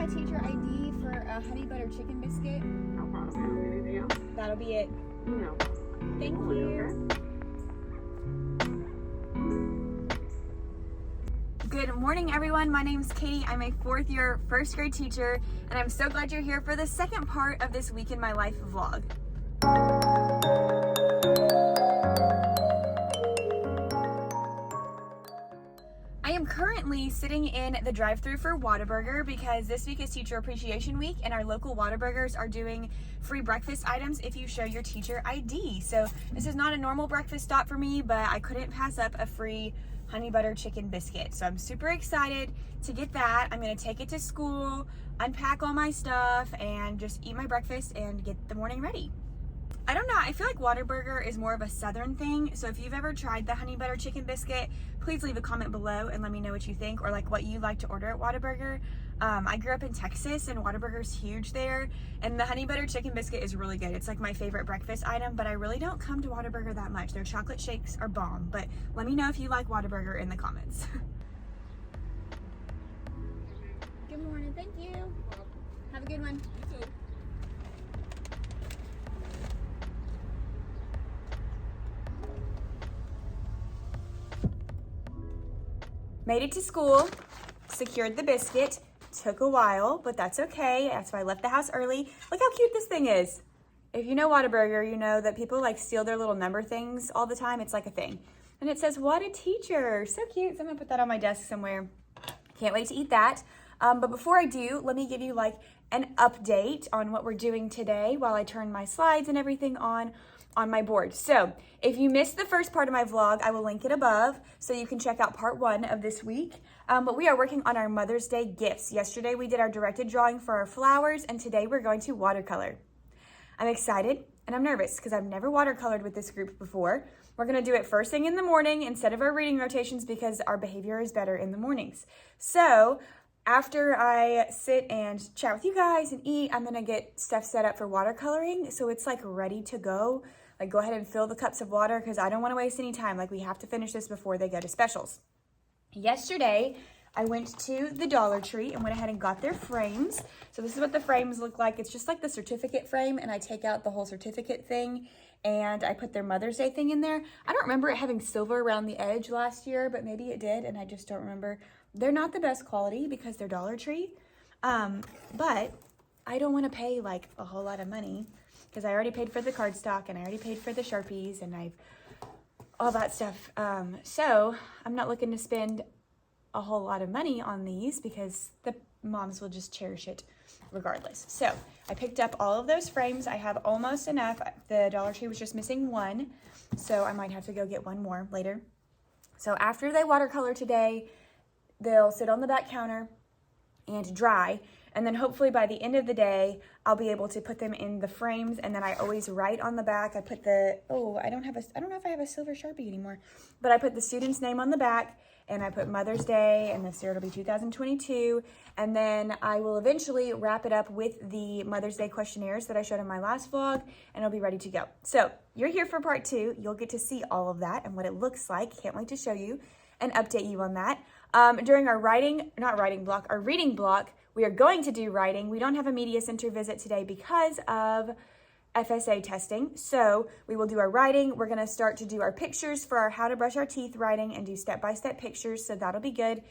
my teacher ID for a honey butter chicken biscuit? No problem. Anything else? That'll be it. No. Thank you. Good morning, everyone. My name's Katie. I'm a fourth year first grade teacher, and I'm so glad you're here for the second part of this Week in My Life vlog. I am currently sitting in the drive-thru for Whataburger because this week is Teacher Appreciation Week, and our local Whataburgers are doing free breakfast items if you show your teacher ID. So this is not a normal breakfast stop for me, but I couldn't pass up a free honey butter chicken biscuit. So I'm super excited to get that. I'm gonna take it to school, unpack all my stuff, and just eat my breakfast and get the morning ready. I don't know, I feel like Whataburger is more of a southern thing. So if you've ever tried the honey butter chicken biscuit, please leave a comment below and let me know what you think, or like what you like to order at Whataburger. I grew up in Texas and Whataburger's huge there, and the honey butter chicken biscuit is really good. It's like my favorite breakfast item, but I really don't come to Whataburger that much. Their chocolate shakes are bomb, but let me know if you like Whataburger in the comments. Good morning, thank you. Have a good one. You too. Made it to school, secured the biscuit. Took a while, but that's okay. That's why I left the house early. Look how cute this thing is. If you know Whataburger, you know that people like steal their little number things all the time. It's like a thing. And it says, "What a teacher." So cute. So I'm gonna put that on my desk somewhere. Can't wait to eat that. But before I do, let me give you like an update on what we're doing today while I turn my slides and everything on my board. So if you missed the first part of my vlog, I will link it above so you can check out part 1 of this week. But we are working on our Mother's Day gifts. Yesterday we did our directed drawing for our flowers, and today we're going to watercolor. I'm excited and I'm nervous because I've never watercolored with this group before. We're gonna do it first thing in the morning instead of our reading rotations because our behavior is better in the mornings. So after I sit and chat with you guys and eat, I'm gonna get stuff set up for watercoloring so it's like ready to go. Like go ahead and fill the cups of water because I don't want to waste any time. Like we have to finish this before they go to specials. Yesterday, I went to the Dollar Tree and went ahead and got their frames. So this is what the frames look like. It's just like the certificate frame, and I take out the whole certificate thing and I put their Mother's Day thing in there. I don't remember it having silver around the edge last year, but maybe it did and I just don't remember. They're not the best quality because they're Dollar Tree, but I don't want to pay like a whole lot of money because I already paid for the cardstock and I already paid for the Sharpies and I've all that stuff. So I'm not looking to spend a whole lot of money on these because the moms will just cherish it regardless. So I picked up all of those frames. I have almost enough. The Dollar Tree was just missing one, so I might have to go get one more later. So after they watercolor today, they'll sit on the back counter and dry. And then hopefully by the end of the day, I'll be able to put them in the frames. And then I always write on the back. I put the, I don't know if I have a silver Sharpie anymore, but I put the student's name on the back and I put Mother's Day, and this year it'll be 2022. And then I will eventually wrap it up with the Mother's Day questionnaires that I showed in my last vlog, and it'll be ready to go. So you're here for part 2. You'll get to see all of that and what it looks like. Can't wait to show you and update you on that. During our our reading block, we are going to do writing. We don't have a media center visit today because of FSA testing. So we will do our writing. We're gonna start to do our pictures for our how to brush our teeth writing and do step-by-step pictures. So that'll be good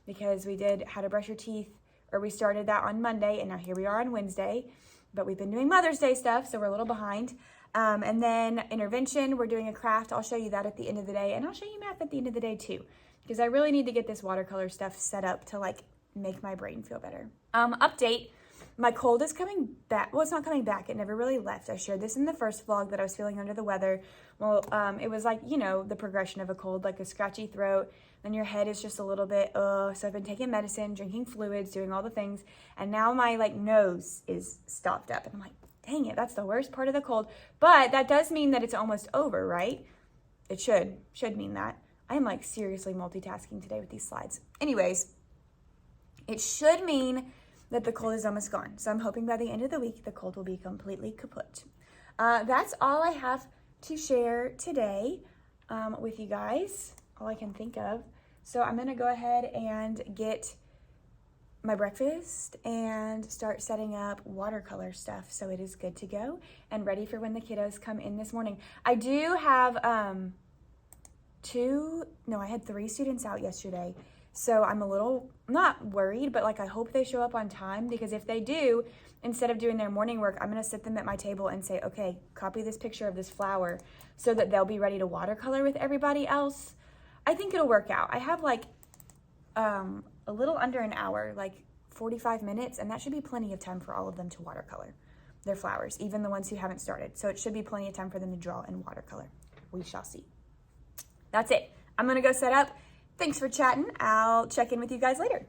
because we did how to brush your teeth, or we started that on Monday and now here we are on Wednesday, but we've been doing Mother's Day stuff, so we're a little behind. And then intervention, we're doing a craft. I'll show you that at the end of the day, and I'll show you math at the end of the day too, because I really need to get this watercolor stuff set up to like make my brain feel better. Update, my cold is coming back. Well, it's not coming back. It never really left. I shared this in the first vlog that I was feeling under the weather. Well, it was like, you know, the progression of a cold, like a scratchy throat, then your head is just a little bit, so I've been taking medicine, drinking fluids, doing all the things, and now my like nose is stopped up, and I'm like, dang it, that's the worst part of the cold. But that does mean that it's almost over, right? It should mean that. I am like seriously multitasking today with these slides. Anyways, it should mean that the cold is almost gone. So I'm hoping by the end of the week, the cold will be completely kaput. That's all I have to share today with you guys, all I can think of. So I'm gonna go ahead and get my breakfast and start setting up watercolor stuff so it is good to go and ready for when the kiddos come in this morning. I do have I had 3 students out yesterday, so I'm a little not worried, but like I hope they show up on time, because if they do, instead of doing their morning work, I'm gonna sit them at my table and say, okay, copy this picture of this flower so that they'll be ready to watercolor with everybody else. I think it'll work out. I have like a little under an hour, like 45 minutes, and that should be plenty of time for all of them to watercolor their flowers, even the ones who haven't started. So it should be plenty of time for them to draw and watercolor. We shall see. That's it. I'm gonna go set up. Thanks for chatting. I'll check in with you guys later.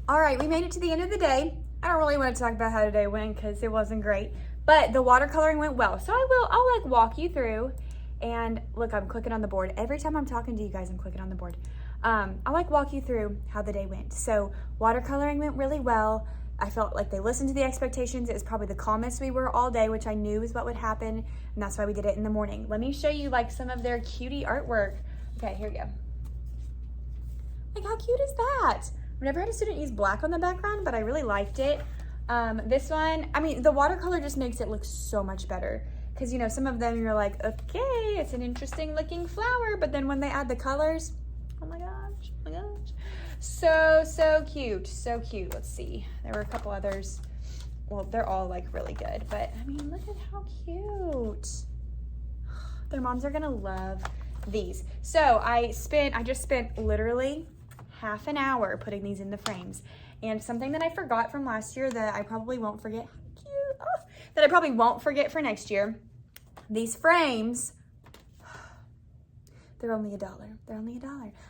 All right, we made it to the end of the day. I don't really want to talk about how today went because it wasn't great, but the watercoloring went well. So I'll like walk you through, and look, I'm clicking on the board. Every time I'm talking to you guys, I'm clicking on the board. I'll like walk you through how the day went. So watercoloring went really well. I felt like they listened to the expectations. It was probably the calmest we were all day, which I knew is what would happen, and that's why we did it in the morning. Let me show you like some of their cutie artwork. Okay, here we go. Like, how cute is that? I've never had a student use black on the background, but I really liked it. This one, I mean, the watercolor just makes it look so much better, because, you know, some of them you're like, okay, it's an interesting looking flower, but then when they add the colors, oh my gosh, oh my gosh. So cute, so cute. Let's see, there were a couple others. Well, they're all like really good, but I mean, look at how cute. Their moms are gonna love these. So I just spent literally half an hour putting these in the frames. And something that I forgot from last year that I probably won't forget, that I probably won't forget for next year, these frames, they're only $1. They're only $1.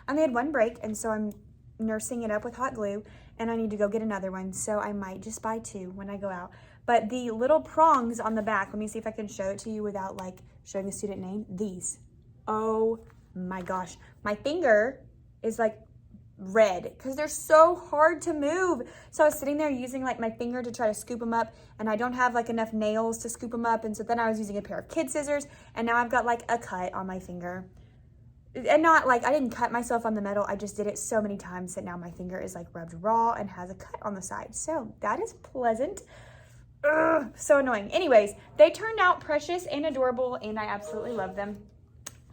I only had one break, and so I'm nursing it up with hot glue, and I need to go get another one, so I might just buy 2 when I go out. But the little prongs on the back, let me see if I can show it to you without like showing a student name. These, oh my gosh, my finger is like red because they're so hard to move. So I was sitting there using like my finger to try to scoop them up, and I don't have like enough nails to scoop them up, and so then I was using a pair of kid scissors, and now I've got like a cut on my finger. And not like I didn't cut myself on the metal, I just did it so many times that now my finger is like rubbed raw and has a cut on the side. So that is pleasant. Ugh, so annoying. Anyways, they turned out precious and adorable, and I absolutely love them,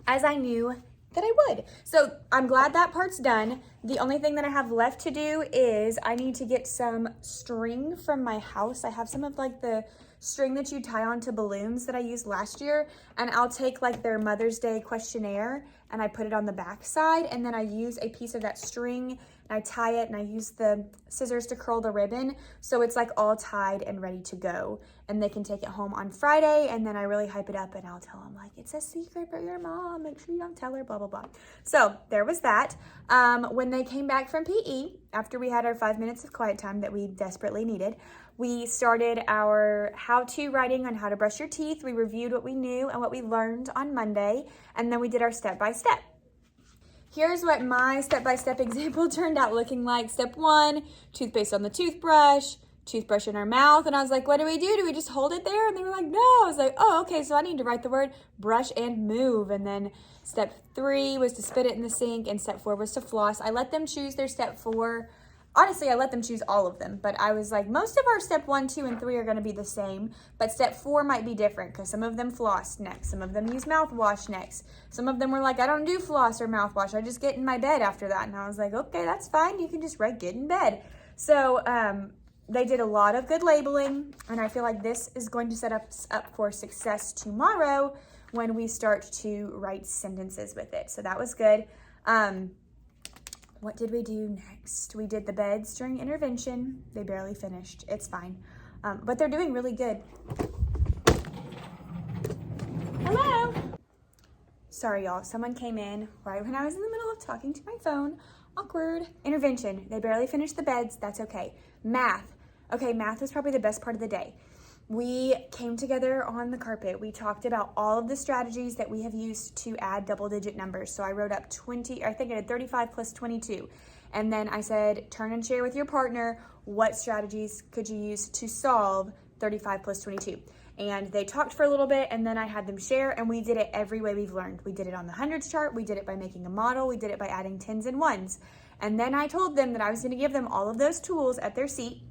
as I knew that I would. So I'm glad that part's done. The only thing that I have left to do is I need to get some string from my house. I have some of like the string that you tie onto balloons that I used last year, and I'll take like their Mother's Day questionnaire and I put it on the back side, and then I use a piece of that string and I tie it, and I use the scissors to curl the ribbon so it's like all tied and ready to go, and they can take it home on Friday, and then I really hype it up and I'll tell them like, it's a secret for your mom, make sure you don't tell her, blah blah blah. So there was that. When they came back from PE, after we had our 5 minutes of quiet time that we desperately needed, we started our how-to writing on how to brush your teeth. We reviewed what we knew and what we learned on Monday, and then we did our step-by-step. Here's what my step-by-step example turned out looking like. Step 1, toothpaste on the toothbrush. toothbrush in our mouth. And I was like, what do we do? Do we just hold it there? And they were like, no. I was like, oh, okay. So I need to write the word brush and move. And then step 3 was to spit it in the sink. And step 4 was to floss. I let them choose their step 4. Honestly, I let them choose all of them, but I was like, most of our step 1, 2, and 3 are going to be the same, but step 4 might be different because some of them floss next. Some of them use mouthwash next. Some of them were like, I don't do floss or mouthwash. I just get in my bed after that. And I was like, okay, that's fine. You can just write get in bed. So they did a lot of good labeling, and I feel like this is going to set us up for success tomorrow when we start to write sentences with it. So that was good. What did we do next? We did the beds during intervention. They barely finished. It's fine. But they're doing really good. Hello. Sorry, y'all. Someone came in right when I was in the middle of talking to my phone. Awkward. Intervention. They barely finished the beds. That's okay. Math. Okay, math was probably the best part of the day. We came together on the carpet. We talked about all of the strategies that we have used to add double-digit numbers. So I wrote up 20, I think I did 35 plus 22. And then I said, turn and share with your partner, what strategies could you use to solve 35 plus 22? And they talked for a little bit, and then I had them share, and we did it every way we've learned. We did it on the hundreds chart. We did it by making a model. We did it by adding 10s and 1s. And then I told them that I was going to give them all of those tools at their seat.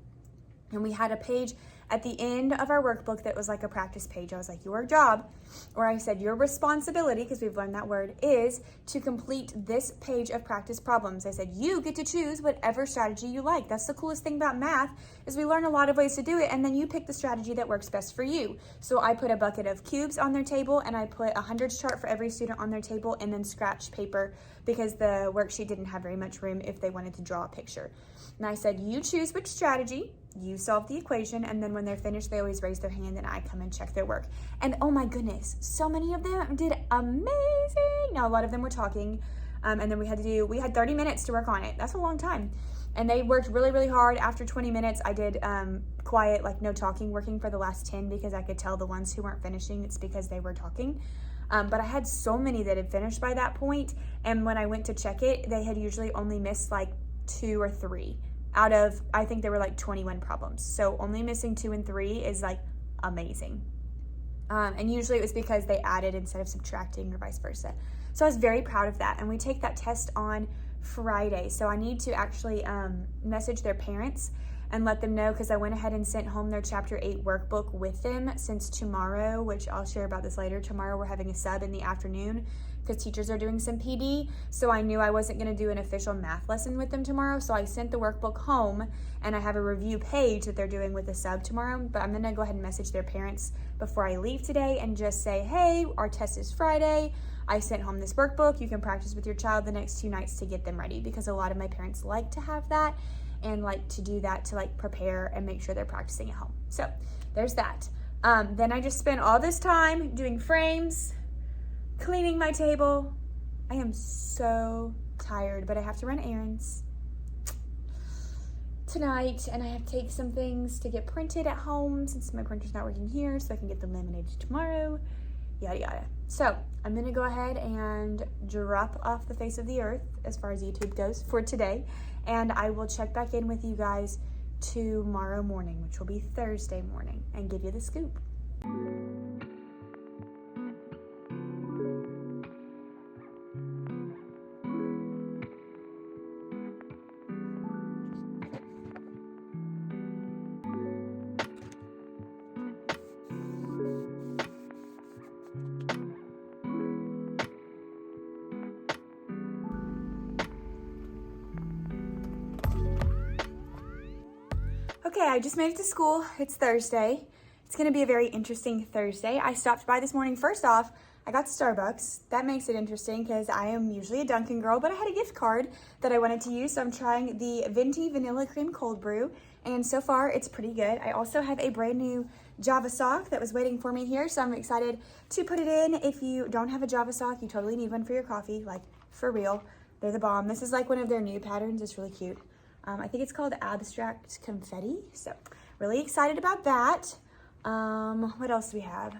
And we had a page at the end of our workbook that was like a practice page. I was like, your job, or I said your responsibility, because we've learned that word, is to complete this page of practice problems. I said, you get to choose whatever strategy you like. That's the coolest thing about math, is we learn a lot of ways to do it, and then you pick the strategy that works best for you. So I put a bucket of cubes on their table, and I put a hundreds chart for every student on their table, and then scratch paper, because the worksheet didn't have very much room if they wanted to draw a picture. And I said, you choose which strategy, you solve the equation, and then when they're finished, they always raise their hand and I come and check their work. And oh my goodness, so many of them did amazing. Now, a lot of them were talking, and then we had 30 minutes to work on it. That's a long time. And they worked really, really hard. After 20 minutes, I did quiet, like no talking, working for the last 10 because I could tell the ones who weren't finishing, it's because they were talking. But I had so many that had finished by that point, and when I went to check it, they had usually only missed like 2 or 3 out of, I think there were like 21 problems. So only missing 2 and 3 is like amazing. And usually it was because they added instead of subtracting or vice versa. So I was very proud of that. And we take that test on Friday. So I need to actually message their parents and let them know, because I went ahead and sent home their chapter 8 workbook with them, since tomorrow, which I'll share about this later, tomorrow we're having a sub in the afternoon because teachers are doing some PD. So I knew I wasn't going to do an official math lesson with them tomorrow. So I sent the workbook home, and I have a review page that they're doing with the sub tomorrow. But I'm going to go ahead and message their parents before I leave today and just say, hey, our test is Friday. I sent home this workbook. You can practice with your child the next 2 nights to get them ready, because a lot of my parents like to have that and like to do that to like prepare and make sure they're practicing at home. So there's that. Then I just spent all this time doing frames, cleaning my table. I am so tired, but I have to run errands tonight, and I have to take some things to get printed at home since my printer's not working here, so I can get them laminated tomorrow, yada yada. So I'm gonna go ahead and drop off the face of the earth as far as YouTube goes for today, and I will check back in with you guys tomorrow morning, which will be Thursday morning, and give you the scoop. Okay, I just made it to school. It's Thursday. It's gonna be a very interesting Thursday. I stopped by this morning. First off, I got Starbucks. That makes it interesting because I am usually a Dunkin' girl, but I had a gift card that I wanted to use, so I'm trying the Venti Vanilla Cream Cold Brew, and so far it's pretty good. I also have a brand new Java sock that was waiting for me here, so I'm excited to put it in. If you don't have a Java sock, you totally need one for your coffee, like for real. They're the bomb. This is like one of their new patterns. It's really cute. I think it's called Abstract Confetti, so really excited about that. What else do we have?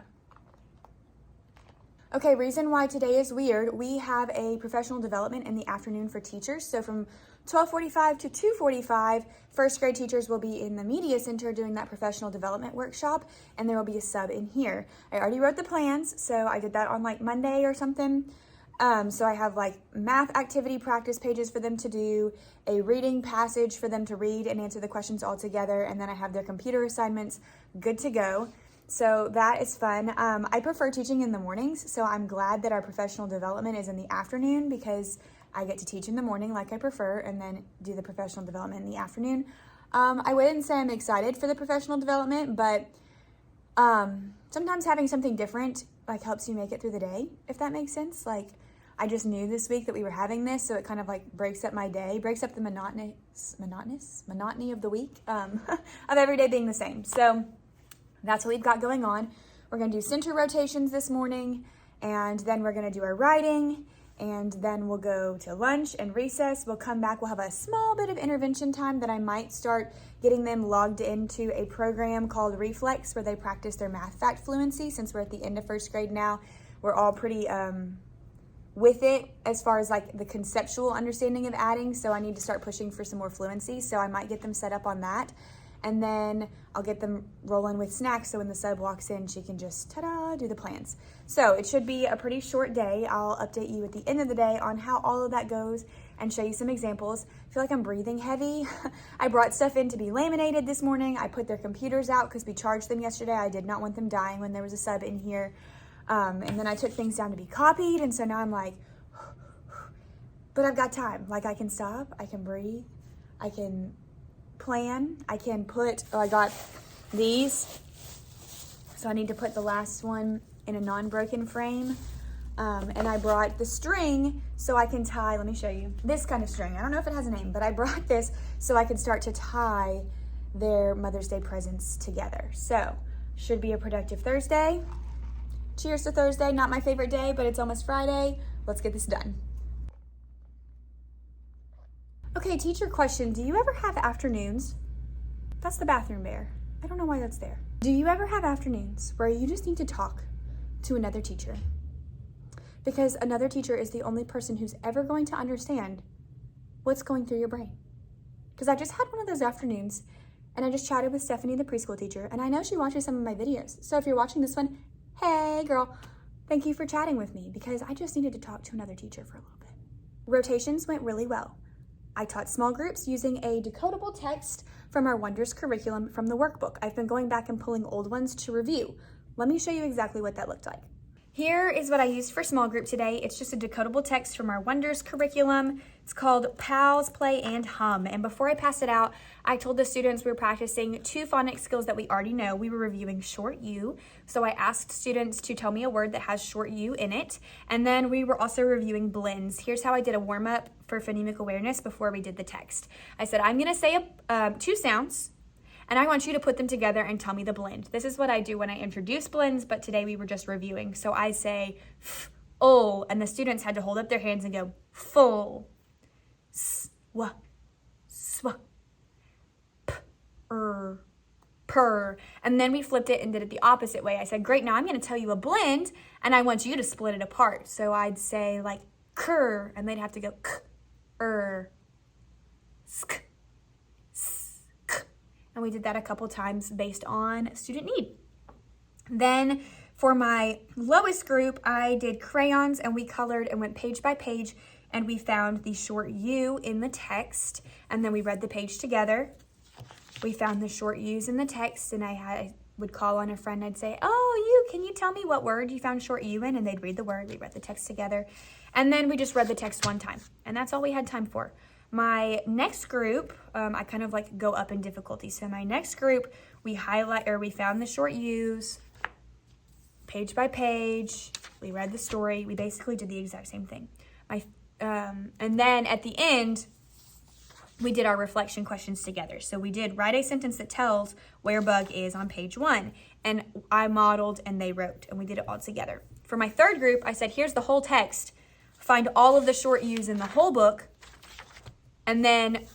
Okay, reason why today is weird. We have a professional development in the afternoon for teachers. So from 12:45 to 2:45, first grade teachers will be in the media center doing that professional development workshop, and there will be a sub in here. I already wrote the plans, so I did that on like Monday or something. So I have like math activity practice pages for them to do, a reading passage for them to read and answer the questions all together, and then I have their computer assignments good to go. So that is fun. I prefer teaching in the mornings, so I'm glad that our professional development is in the afternoon because I get to teach in the morning like I prefer and then do the professional development in the afternoon. I wouldn't say I'm excited for the professional development, but sometimes having something different like helps you make it through the day, if that makes sense. Like I just knew this week that we were having this, so it kind of like breaks up my day, breaks up the monotony of the week, of every day being the same. So that's what we've got going on. We're going to do center rotations this morning, and then we're going to do our writing, and then we'll go to lunch and recess. We'll come back. We'll have a small bit of intervention time that I might start getting them logged into a program called Reflex where they practice their math fact fluency. Since we're at the end of first grade now, we're all pretty with it as far as like the conceptual understanding of adding. So I need to start pushing for some more fluency. So I might get them set up on that. And then I'll get them rolling with snacks so when the sub walks in, she can just, ta-da, do the plans. So it should be a pretty short day. I'll update you at the end of the day on how all of that goes and show you some examples. I feel like I'm breathing heavy. I brought stuff in to be laminated this morning. I put their computers out because we charged them yesterday. I did not want them dying when there was a sub in here. And then I took things down to be copied. And so now I'm like, but I've got time. Like I can stop, I can breathe, I can plan, I can put, I got these, so I need to put the last one in a non-broken frame, and I brought the string so I can tie, let me show you, this kind of string. I don't know if it has a name, but I brought this so I could start to tie their Mother's Day presents together. So should be a productive Thursday. Cheers to Thursday. Not my favorite day, but it's almost Friday. Let's get this done. Okay, teacher question. Do you ever have afternoons? That's the bathroom bear. I don't know why that's there. Do you ever have afternoons where you just need to talk to another teacher? Because another teacher is the only person who's ever going to understand what's going through your brain. Because I just had one of those afternoons and I just chatted with Stephanie, the preschool teacher, and I know she watches some of my videos. So if you're watching this one, hey girl, thank you for chatting with me because I just needed to talk to another teacher for a little bit. Rotations went really well. I taught small groups using a decodable text from our Wonders curriculum from the workbook. I've been going back and pulling old ones to review. Let me show you exactly what that looked like. Here is what I used for small group today. It's just a decodable text from our Wonders curriculum. It's called Pals, Play, and Hum. And before I pass it out, I told the students we were practicing 2 phonics skills that we already know. We were reviewing short U. So I asked students to tell me a word that has short U in it. And then we were also reviewing blends. Here's how I did a warm-up for phonemic awareness before we did the text. I said, I'm gonna say 2 sounds, and I want you to put them together and tell me the blend. This is what I do when I introduce blends, but today we were just reviewing. So I say, full, and the students had to hold up their hands and go, full, swa, swa, purr. And then we flipped it and did it the opposite way. I said, great, now I'm gonna tell you a blend, and I want you to split it apart. So I'd say like, cur, and they'd have to go, sk, and we did that a couple times based on student need. Then for my lowest group, I did crayons and we colored and went page by page and we found the short U in the text and then we read the page together. We found the short U's in the text and I would call on a friend. I'd say, oh, can you tell me what word you found short U in? And they'd read the word, we read the text together. And then we just read the text one time. And that's all we had time for. My next group, I kind of like go up in difficulty. So my next group, we found the short U's, page by page, we read the story. We basically did the exact same thing. And then at the end, we did our reflection questions together. So we did write a sentence that tells where bug is on page 1. And I modeled and they wrote, and we did it all together. For my third group, I said, here's the whole text. Find all of the short U's in the whole book. And then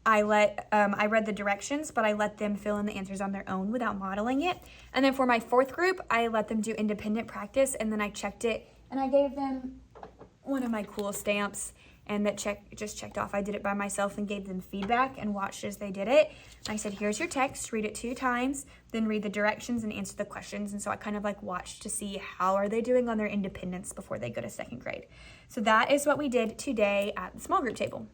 I read the directions, but I let them fill in the answers on their own without modeling it. And then for my fourth group, I let them do independent practice, and then I checked it And I gave them one of my cool stamps, and that just checked off I did it by myself, and gave them feedback and watched as they did it. I said, here's your text, read it 2 times, then read the directions and answer the questions. And so I kind of like watched to see how are they doing on their independence before they go to 2nd grade. So that is what we did today at the small group table.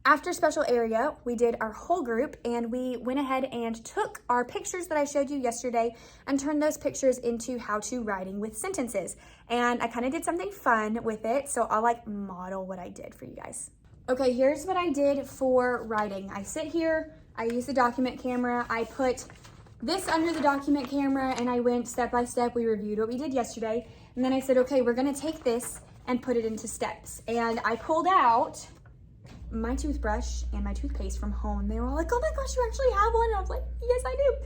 After special area, we did our whole group, and we went ahead and took our pictures that I showed you yesterday and turned those pictures into how-to writing with sentences. And I kind of did something fun with it, so I'll like model what I did for you guys. Okay, here's what I did for writing. I sit here, I use the document camera, I put this under the document camera, and I went step by step. We reviewed what we did yesterday, and then I said, okay, we're gonna take this and put it into steps. And I pulled out my toothbrush and my toothpaste from home. They were all like, oh my gosh, you actually have one? And I was like, yes, I do.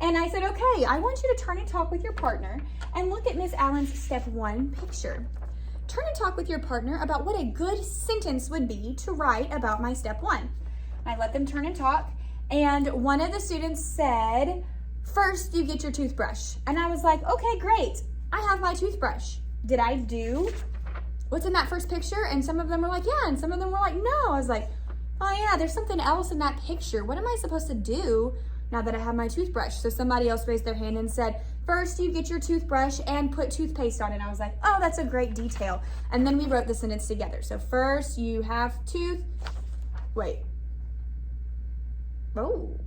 And I said, okay, I want you to turn and talk with your partner and look at Miss Allen's step 1 picture. Turn and talk with your partner about what a good sentence would be to write about my step 1. I let them turn and talk, and one of the students said, first you get your toothbrush. And I was like, okay, great. I have my toothbrush. Did I do what's in that first picture? And some of them were like, yeah, and some of them were like, no. I was like, oh yeah, there's something else in that picture. What am I supposed to do now that I have my toothbrush? So somebody else raised their hand and said, first you get your toothbrush and put toothpaste on it. And I was like, oh, that's a great detail. And then we wrote the sentence together. So first you have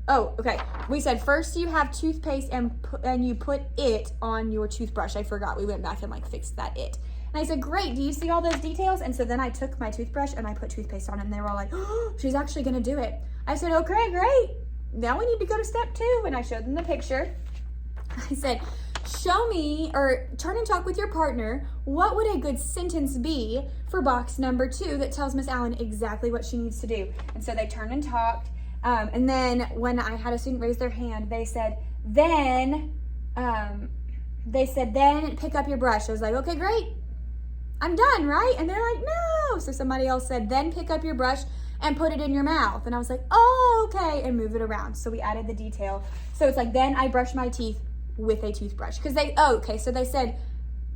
okay. We said first you have toothpaste and you put it on your toothbrush. I forgot. We went back and like fixed that it. And I said, great, do you see all those details? And so then I took my toothbrush and I put toothpaste on it, and they were all like, oh, she's actually gonna do it. I said, okay, great. Now we need to go to step 2. And I showed them the picture. I said, show me, or turn and talk with your partner, what would a good sentence be for box number 2 that tells Miss Allen exactly what she needs to do? And so they turned and talked. And then when I had a student raise their hand, they said, then pick up your brush. I was like, okay, great. I'm done, right? And they're like, no. So somebody else said, then pick up your brush and put it in your mouth. And I was like, oh, okay, and move it around. So we added the detail. So it's like, then I brush my teeth with a toothbrush. So they said,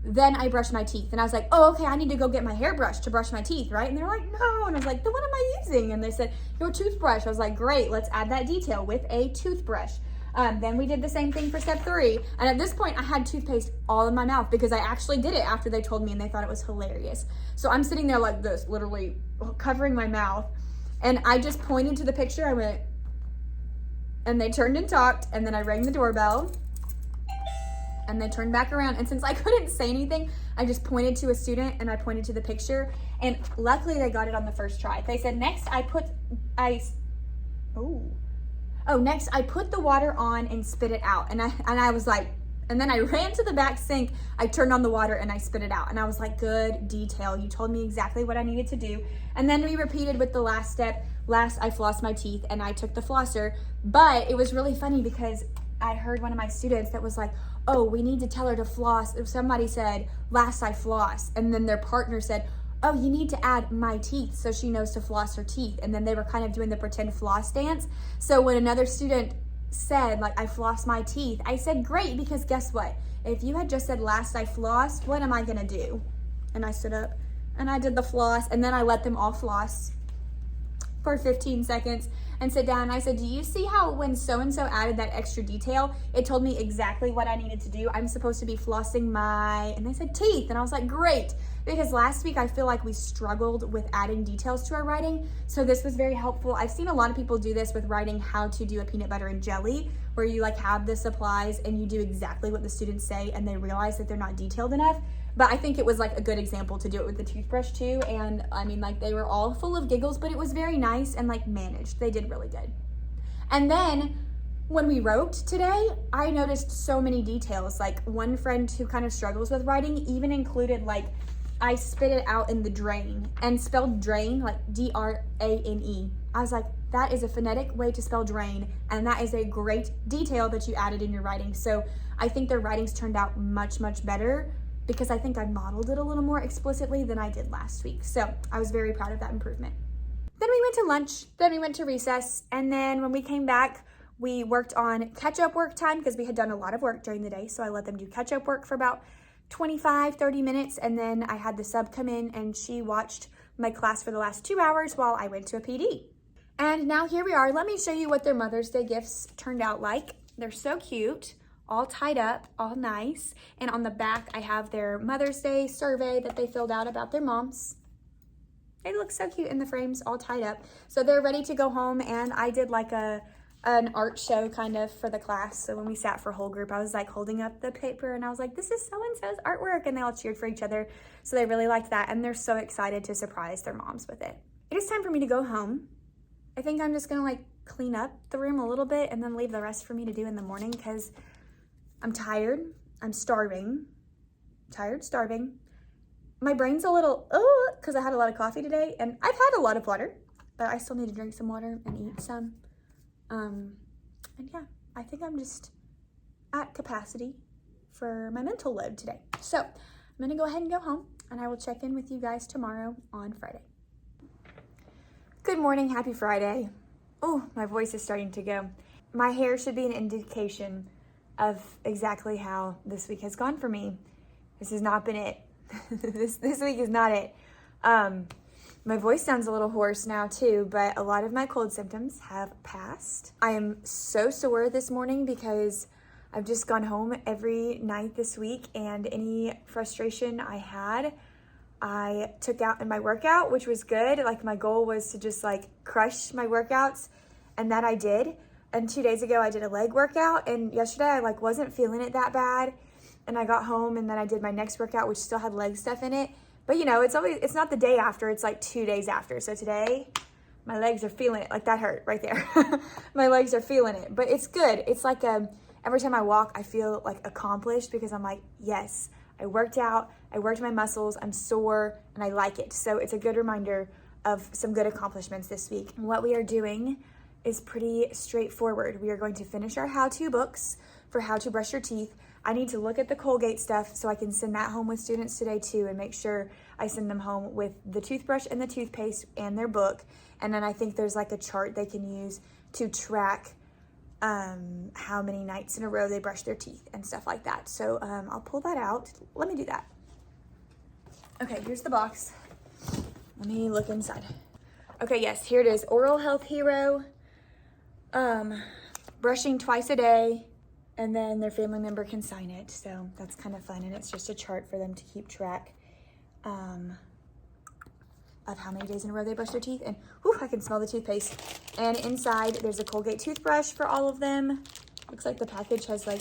then I brush my teeth. And I was like, oh, okay, I need to go get my hairbrush to brush my teeth, right? And they're like, no. And I was like, then what am I using? And they said, your toothbrush. I was like, great, let's add that detail with a toothbrush. Then we did the same thing for step 3. And at this point, I had toothpaste all in my mouth because I actually did it after they told me, and they thought it was hilarious. So I'm sitting there like this, literally covering my mouth. And I just pointed to the picture. I went, and they turned and talked. And then I rang the doorbell. And they turned back around. And since I couldn't say anything, I just pointed to a student and I pointed to the picture. And luckily they got it on the first try. They said, next I put the water on and spit it out. And I was like, and then I ran to the back sink, I turned on the water and I spit it out. And I was like, good detail. You told me exactly what I needed to do. And then we repeated with the last step. Last, I flossed my teeth and I took the flosser. But it was really funny because I heard one of my students that was like, oh, we need to tell her to floss. If somebody said, last I floss. And then their partner said, oh, you need to add my teeth so she knows to floss her teeth. And then they were kind of doing the pretend floss dance. So when another student said, like, I floss my teeth, I said, great, because guess what? If you had just said, last I flossed, what am I gonna do? And I stood up and I did the floss, and then I let them all floss for 15 seconds and sit down. And I said, do you see how when so-and-so added that extra detail, it told me exactly what I needed to do? I'm supposed to be flossing my, and they said teeth. And I was like, great. Because last week I feel like we struggled with adding details to our writing. So this was very helpful. I've seen a lot of people do this with writing how to do a peanut butter and jelly, where you like have the supplies and you do exactly what the students say and they realize that they're not detailed enough. But I think it was like a good example to do it with the toothbrush too. And I mean, like, they were all full of giggles, but it was very nice and like managed. They did really good. And then when we wrote today, I noticed so many details. Like, one friend who kind of struggles with writing even included, like, I spit it out in the drain, and spelled drain like D-R-A-N-E. I was like, that is a phonetic way to spell drain, and that is a great detail that you added in your writing. So I think their writings turned out much, much better because I think I modeled it a little more explicitly than I did last week. So I was very proud of that improvement. Then we went to lunch, then we went to recess, and then when we came back, we worked on catch-up work time because we had done a lot of work during the day. So I let them do catch-up work for about 25, 30 minutes, and then I had the sub come in and she watched my class for the last 2 hours while I went to a PD. And now here we are. Let me show you what their Mother's Day gifts turned out like. They're so cute, all tied up, all nice. And on the back, I have their Mother's Day survey that they filled out about their moms. They look so cute in the frames, all tied up. So they're ready to go home, and I did like an art show kind of for the class. So when we sat for whole group, I was like holding up the paper and I was like, this is so-and-so's artwork, and they all cheered for each other. So they really liked that, and they're so excited to surprise their moms with it. It is time for me to go home. I think I'm just gonna like clean up the room a little bit and then leave the rest for me to do in the morning because I'm tired, I'm starving, starving. My brain's a little, because I had a lot of coffee today, and I've had a lot of water, but I still need to drink some water and eat some. And yeah, I think I'm just at capacity for my mental load today. So I'm gonna go ahead and go home, and I will check in with you guys tomorrow on Friday. Good morning, happy Friday. Oh, my voice is starting to go. My hair should be an indication of exactly how this week has gone for me. This has not been it. This week is not it. My voice sounds a little hoarse now too, but a lot of my cold symptoms have passed. I am so sore this morning because I've just gone home every night this week, and any frustration I had, I took out in my workout, which was good. Like my goal was to just like crush my workouts, and that I did. And 2 days ago I did a leg workout, and yesterday I like wasn't feeling it that bad. And I got home, and then I did my next workout, which still had leg stuff in it. But you know, it's not the day after, it's like 2 days after. So today, my legs are feeling it. Like that hurt right there. My legs are feeling it, but it's good. It's like every time I walk, I feel like accomplished because I'm like, yes, I worked out, I worked my muscles, I'm sore, and I like it. So it's a good reminder of some good accomplishments this week. What we are doing is pretty straightforward. We are going to finish our how-to books for how to brush your teeth. I need to look at the Colgate stuff so I can send that home with students today too, and make sure I send them home with the toothbrush and the toothpaste and their book. And then I think there's like a chart they can use to track how many nights in a row they brush their teeth and stuff like that. So I'll pull that out. Let me do that. Okay, here's the box. Let me look inside. Okay, yes, here it is. Oral Health Hero. Brushing twice a day. And then their family member can sign it. So that's kind of fun. And it's just a chart for them to keep track of how many days in a row they brush their teeth. And whew, I can smell the toothpaste. And inside there's a Colgate toothbrush for all of them. Looks like the package has like,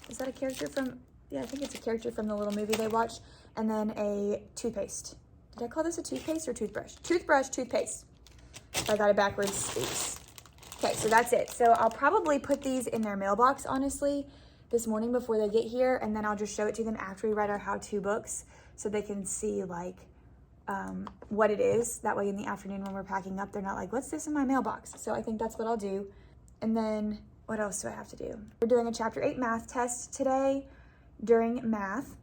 is that a character from, yeah, I think it's a character from the little movie they watched. And then a toothpaste. Did I call this a toothpaste or toothbrush? Toothbrush, toothpaste. If I got it backwards, oops. Okay, so that's it. So I'll probably put these in their mailbox, honestly, this morning before they get here, and then I'll just show it to them after we write our how-to books so they can see like what it is. That way in the afternoon when we're packing up, they're not like, what's this in my mailbox? So I think that's what I'll do. And then what else do I have to do? We're doing a chapter 8 math test today during math,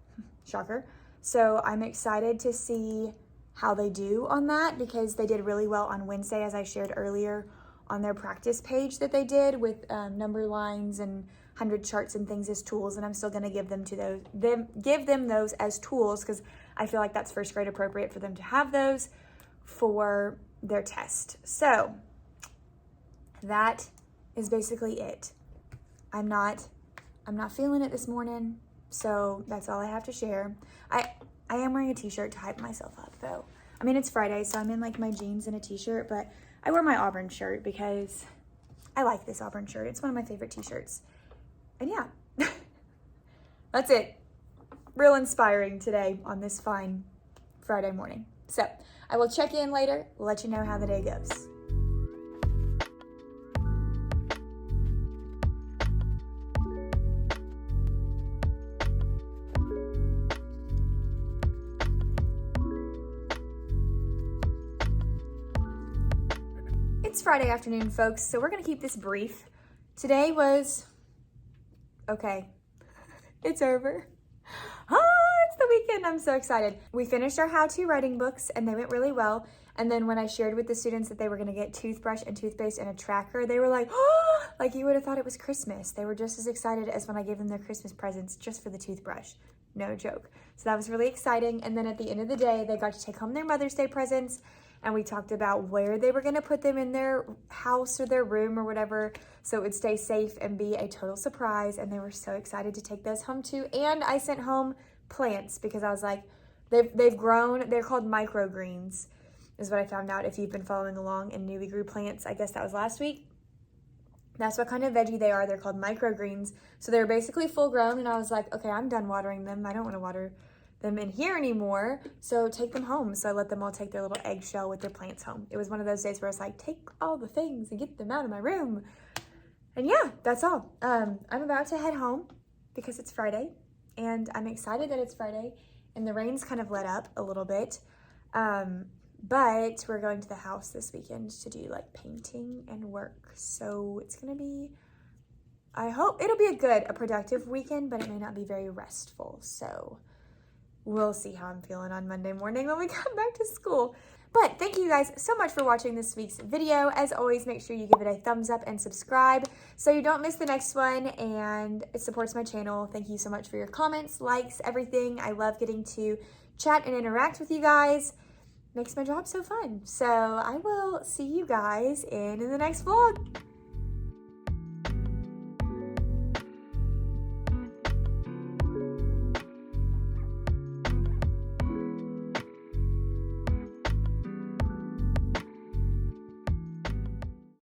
shocker. So I'm excited to see how they do on that because they did really well on Wednesday, as I shared earlier, on their practice page that they did with number lines and 100 charts and things as tools. And I'm still gonna give them those as tools because I feel like that's first grade appropriate for them to have those for their test. So that is basically it. I'm not feeling it this morning, so that's all I have to share. I am wearing a t-shirt to hype myself up though. I mean, it's Friday, so I'm in like my jeans and a t-shirt, but I wear my Auburn shirt because I like this Auburn shirt. It's one of my favorite t-shirts. And yeah, that's it. Real inspiring today on this fine Friday morning. So I will check in later. We'll let you know how the day goes. It's Friday afternoon, folks, so we're gonna keep this brief. Today was, okay, it's over. It's the weekend, I'm so excited. We finished our how-to writing books and they went really well. And then when I shared with the students that they were gonna get toothbrush and toothpaste and a tracker, they were like, oh, like you would have thought it was Christmas. They were just as excited as when I gave them their Christmas presents just for the toothbrush. No joke. So that was really exciting. And then at the end of the day, they got to take home their Mother's Day presents, and we talked about where they were going to put them in their house or their room or whatever, so it would stay safe and be a total surprise. And they were so excited to take those home too. And I sent home plants because I was like, they've grown. They're called microgreens, is what I found out if you've been following along in Newly Grew Plants. I guess that was last week. That's what kind of veggie they are. They're called microgreens. So they're basically full grown, and I was like, okay, I'm done watering them. I don't want to water them in here anymore, so take them home. So I let them all take their little eggshell with their plants home. It was one of those days where I was like, take all the things and get them out of my room. And yeah, that's all. I'm about to head home because it's Friday, and I'm excited that it's Friday, and the rain's kind of let up a little bit. But we're going to the house this weekend to do like painting and work. So it's gonna be, I hope it'll be a productive weekend, but it may not be very restful. So we'll see how I'm feeling on Monday morning when we come back to school. But thank you guys so much for watching this week's video. As always, make sure you give it a thumbs up and subscribe so you don't miss the next one, and it supports my channel. Thank you so much for your comments, likes, everything. I love getting to chat and interact with you guys. Makes my job so fun. So I will see you guys in the next vlog.